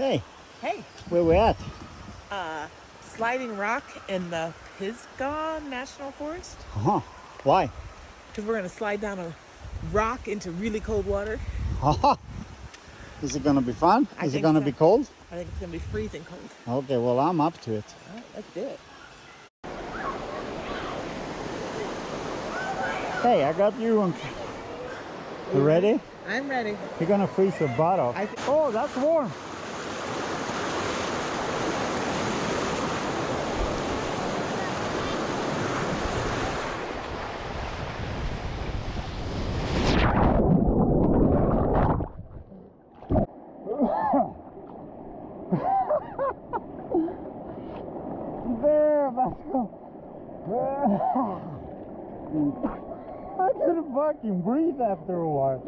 Hey, Hey, where we at? sliding rock in the Pisgah National Forest. Uh-huh. Why? Because we're going to slide down a rock into really cold water. Haha. Is it gonna be fun? I Is it think gonna so. be cold? I think it's going to be freezing cold. Okay, well, I'm up to it. All right, let's do it. Hey, I got you on. You ready? I'm ready. You're gonna freeze your butt off. Oh, that's warm. There, let's go. I couldn't fucking breathe after a while.